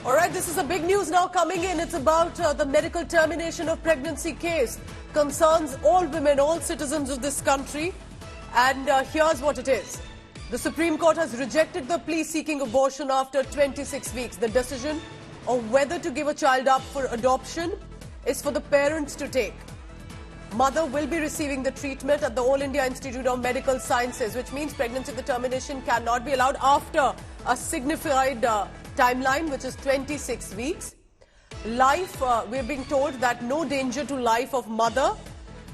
All right, this is a big news now coming in. It's about the medical termination of pregnancy case. Concerns all women, all citizens of this country. And here's what it is. The Supreme Court has rejected the plea seeking abortion after 26 weeks. The decision of whether to give a child up for adoption is for the parents to take. Mother will be receiving the treatment at the All India Institute of Medical Sciences, which means pregnancy termination cannot be allowed after a signified timeline, which is 26 weeks. Life, we're being told that no danger to life of mother,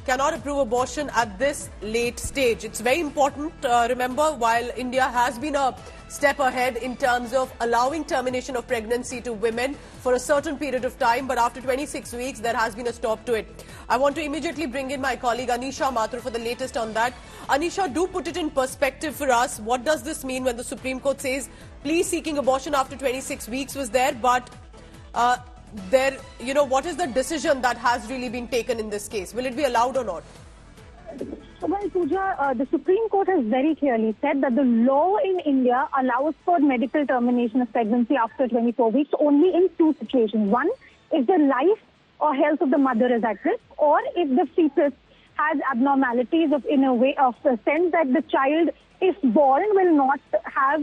cannot approve abortion at this late stage. It's very important, remember, while India has been a step ahead in terms of allowing termination of pregnancy to women for a certain period of time, but after 26 weeks, there has been a stop to it. I want to immediately bring in my colleague Anisha Mathur for the latest on that. Anisha, do put it in perspective for us. What does this mean when the Supreme Court says plea seeking abortion after 26 weeks was there, but what is the decision that has really been taken in this case? Will it be allowed or not? Well, Pooja, the Supreme Court has very clearly said that the law in India allows for medical termination of pregnancy after 24 weeks only in two situations. One, if the life or health of the mother is at risk, or if the fetus has abnormalities in the sense that the child, if born, will not have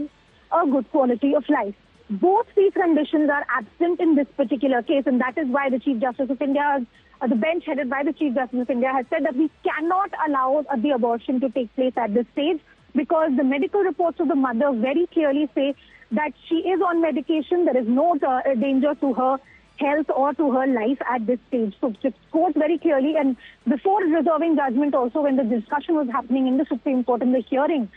a good quality of life. Both these conditions are absent in this particular case, and that is why the Chief Justice of India, the bench headed by the Chief Justice of India, has said that we cannot allow the abortion to take place at this stage, because the medical reports of the mother very clearly say that she is on medication. There is no danger to her health or to her life at this stage. So the court very clearly, and before reserving judgment also, when the discussion was happening in the Supreme Court in the hearing,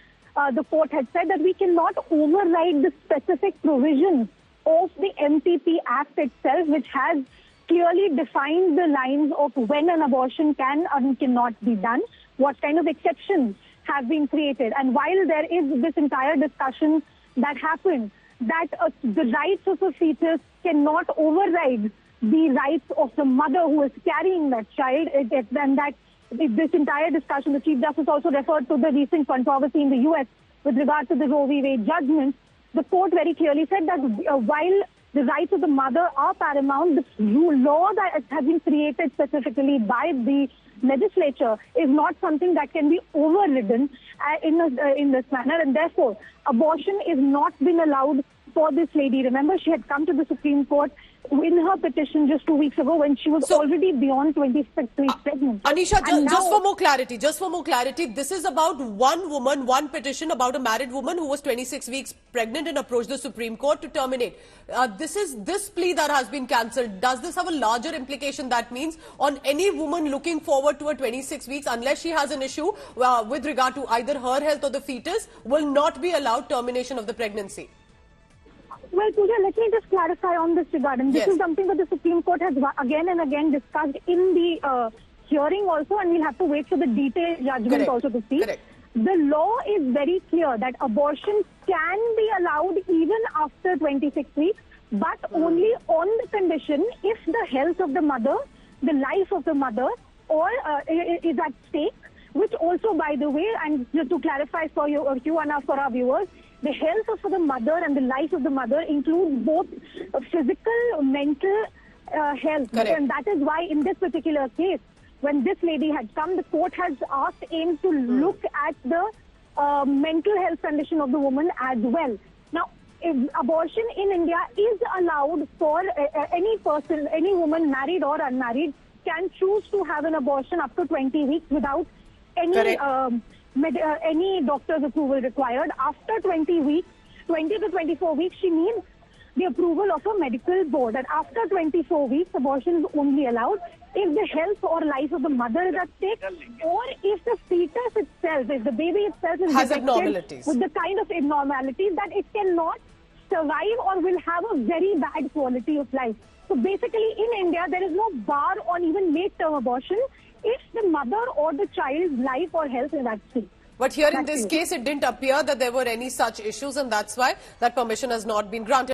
the court had said that we cannot override the specific provisions of the MTP Act itself, which has clearly defined the lines of when an abortion can and cannot be done, what kind of exceptions have been created. And while there is this entire discussion that happened, that the rights of a fetus cannot override the rights of the mother who is carrying that child, and that this entire discussion, the Chief Justice also referred to the recent controversy in the US with regard to the Roe v. Wade judgment. The court very clearly said that while the rights of the mother are paramount, the law that has been created specifically by the legislature is not something that can be overridden in this manner, and therefore abortion is not been allowed for this lady. Remember, she had come to the Supreme Court in her petition just 2 weeks ago when she was already beyond 26 weeks pregnant. Anisha, just for more clarity, this is about one woman, one petition about a married woman who was 26 weeks pregnant and approached the Supreme Court to terminate. This plea that has been cancelled, does this have a larger implication? That means on any woman looking forward to her 26 weeks, unless she has an issue with regard to either her health or the fetus, will not be allowed termination of the pregnancy. Well, Pooja, let me just clarify on this regard. And this is something that the Supreme Court has again and again discussed in the hearing also, and we'll have to wait for the detailed judgment also to see. The law is very clear that abortion can be allowed even after 26 weeks, but only on the condition if the health of the mother, the life of the mother, or is at stake, which also, by the way, and just to clarify for you and for our viewers, the health of the mother and the life of the mother includes both physical, mental health. And that is why in this particular case, when this lady had come, the court has asked AIM to look at the mental health condition of the woman as well. Now, if abortion in India is allowed for any person, any woman, married or unmarried, can choose to have an abortion up to 20 weeks without any doctor's approval required. After 20 to 24 weeks, she needs the approval of a medical board. And after 24 weeks, abortion is only allowed if the health or life of the mother is at stake, or if the fetus itself, if the baby itself is has abnormalities, with the kind of abnormalities that it cannot survive or will have a very bad quality of life. So basically, in India, there is no bar on even late-term abortion if the mother or the child's life or health is at stake. But here in this case, it didn't appear that there were any such issues, and that's why that permission has not been granted.